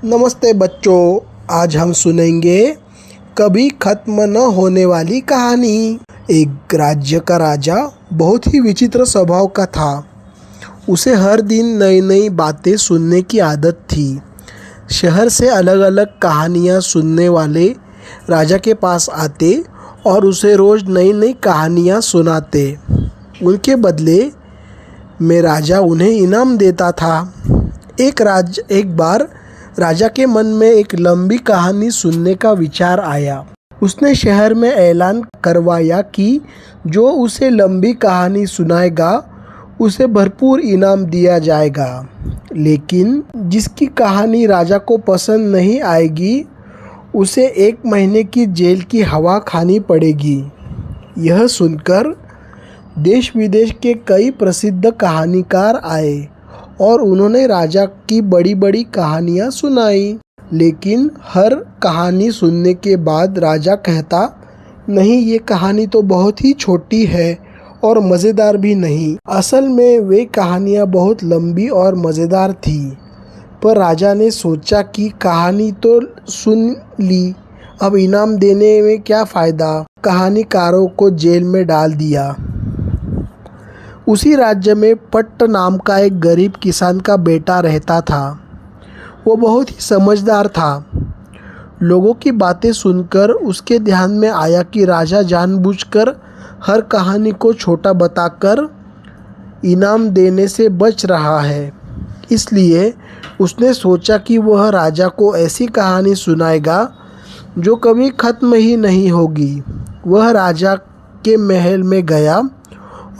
नमस्ते बच्चों, आज हम सुनेंगे कभी खत्म न होने वाली कहानी। एक राज्य का राजा बहुत ही विचित्र स्वभाव का था। उसे हर दिन नई नई बातें सुनने की आदत थी। शहर से अलग अलग कहानियाँ सुनने वाले राजा के पास आते और उसे रोज़ नई नई कहानियाँ सुनाते। उनके बदले में राजा उन्हें इनाम देता था। एक बार राजा के मन में एक लंबी कहानी सुनने का विचार आया। उसने शहर में ऐलान करवाया कि जो उसे लंबी कहानी सुनाएगा उसे भरपूर इनाम दिया जाएगा। लेकिन जिसकी कहानी राजा को पसंद नहीं आएगी उसे 1 महीने की जेल की हवा खानी पड़ेगी। यह सुनकर देश विदेश के कई प्रसिद्ध कहानीकार आए और उन्होंने राजा की बड़ी बड़ी कहानियाँ सुनाई। लेकिन हर कहानी सुनने के बाद राजा कहता, नहीं, ये कहानी तो बहुत ही छोटी है और मज़ेदार भी नहीं। असल में वे कहानियाँ बहुत लंबी और मज़ेदार थी। पर राजा ने सोचा कि कहानी तो सुन ली, अब इनाम देने में क्या फ़ायदा। कहानीकारों को जेल में डाल दिया। उसी राज्य में पट्ट नाम का एक गरीब किसान का बेटा रहता था। वो बहुत ही समझदार था। लोगों की बातें सुनकर उसके ध्यान में आया कि राजा जानबूझकर हर कहानी को छोटा बताकर इनाम देने से बच रहा है। इसलिए उसने सोचा कि वह राजा को ऐसी कहानी सुनाएगा जो कभी ख़त्म ही नहीं होगी। वह राजा के महल में गया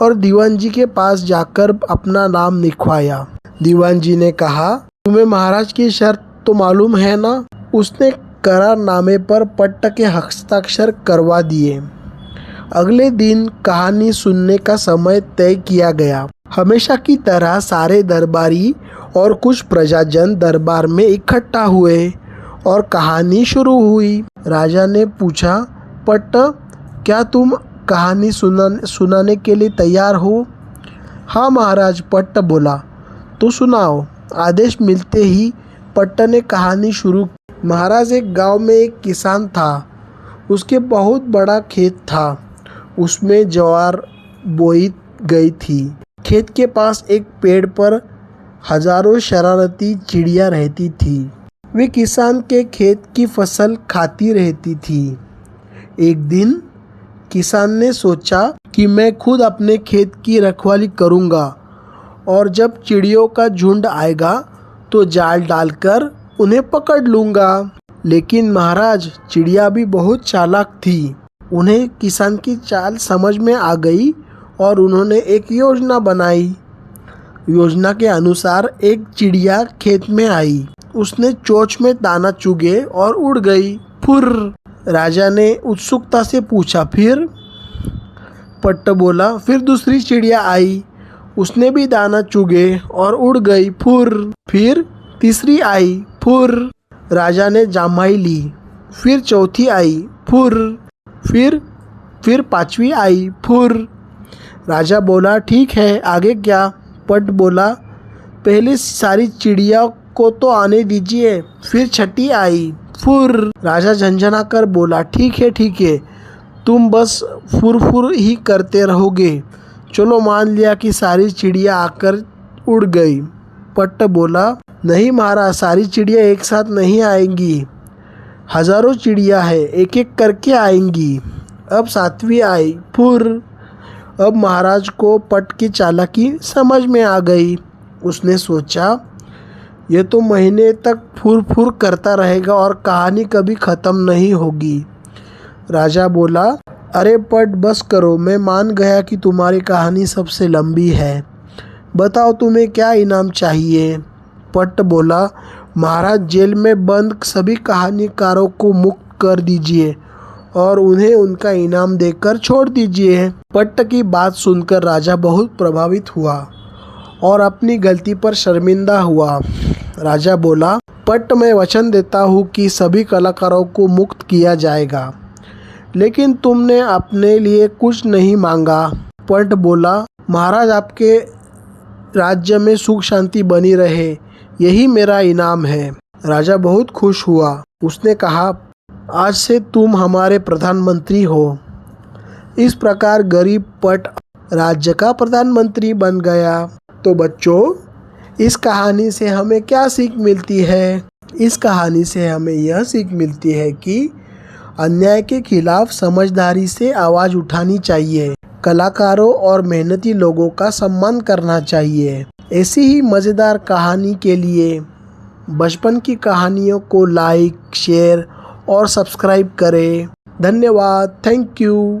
और दीवान जी के पास जाकर अपना नाम लिखवाया। दीवान जी ने कहा, तुम्हें महाराज की शर्त तो मालूम है ना। उसने करारनामे पर पट्ट के हस्ताक्षर करवा दिए। अगले दिन कहानी सुनने का समय तय किया गया। हमेशा की तरह सारे दरबारी और कुछ प्रजाजन दरबार में इकट्ठा हुए और कहानी शुरू हुई। राजा ने पूछा, पट्ट, क्या तुम कहानी सुनाने के लिए तैयार हो? हाँ महाराज, पट्ट बोला। तो सुनाओ। आदेश मिलते ही पट्ट ने कहानी शुरू की। महाराज, एक गांव में एक किसान था। उसके बहुत बड़ा खेत था। उसमें ज्वार बोई गई थी। खेत के पास एक पेड़ पर हजारों शरारती चिड़िया रहती थी। वे किसान के खेत की फसल खाती रहती थी। एक दिन किसान ने सोचा कि मैं खुद अपने खेत की रखवाली करूंगा और जब चिड़ियों का झुंड आएगा तो जाल डालकर उन्हें पकड़ लूंगा। लेकिन महाराज, चिड़िया भी बहुत चालाक थी। उन्हें किसान की चाल समझ में आ गई और उन्होंने एक योजना बनाई। योजना के अनुसार एक चिड़िया खेत में आई। उसने चोंच में दाना चुगे और उड़ गई। फुर्र! राजा ने उत्सुकता से पूछा, फिर? पट्ट बोला, फिर दूसरी चिड़िया आई। उसने भी दाना चुगे और उड़ गई। फुर्र! फिर तीसरी आई। फुर्र! राजा ने जमाई ली। फिर चौथी आई। फुर्र! फिर पांचवी आई। फुर्र! राजा बोला, ठीक है, आगे क्या? पट्ट बोला, पहले सारी चिड़िया को तो आने दीजिए। फिर छठी आई। फुर्र! राजा झंझना कर बोला, ठीक है, तुम बस फुर ही करते रहोगे। चलो, मान लिया कि सारी चिड़िया आकर उड़ गई। पट्ट बोला, नहीं महाराज, सारी चिड़िया एक साथ नहीं आएंगी। हजारों चिड़िया है, एक एक करके आएंगी। अब 7वीं आई। फुर्र! अब महाराज को पट्ट की चालाकी समझ में आ गई। उसने सोचा, ये तो महीने तक फुर करता रहेगा और कहानी कभी ख़त्म नहीं होगी। राजा बोला, अरे पट्ट, बस करो। मैं मान गया कि तुम्हारी कहानी सबसे लंबी है। बताओ, तुम्हें क्या इनाम चाहिए? पट्ट बोला, महाराज, जेल में बंद सभी कहानीकारों को मुक्त कर दीजिए और उन्हें उनका इनाम देकर छोड़ दीजिए। पट्ट की बात सुनकर राजा बहुत प्रभावित हुआ और अपनी गलती पर शर्मिंदा हुआ। राजा बोला, पट्ट, मैं वचन देता हूँ कि सभी कलाकारों को मुक्त किया जाएगा, लेकिन तुमने अपने लिए कुछ नहीं मांगा। पट्ट बोला, महाराज, आपके राज्य में सुख शांति बनी रहे, यही मेरा इनाम है। राजा बहुत खुश हुआ। उसने कहा, आज से तुम हमारे प्रधानमंत्री हो। इस प्रकार गरीब पट राज्य का प्रधानमंत्री बन गया। तो बच्चों, इस कहानी से हमें क्या सीख मिलती है? इस कहानी से हमें यह सीख मिलती है कि अन्याय के खिलाफ समझदारी से आवाज़ उठानी चाहिए, कलाकारों और मेहनती लोगों का सम्मान करना चाहिए। ऐसी ही मज़ेदार कहानी के लिए बचपन की कहानियों को लाइक, शेयर और सब्सक्राइब करें। धन्यवाद। Thank you.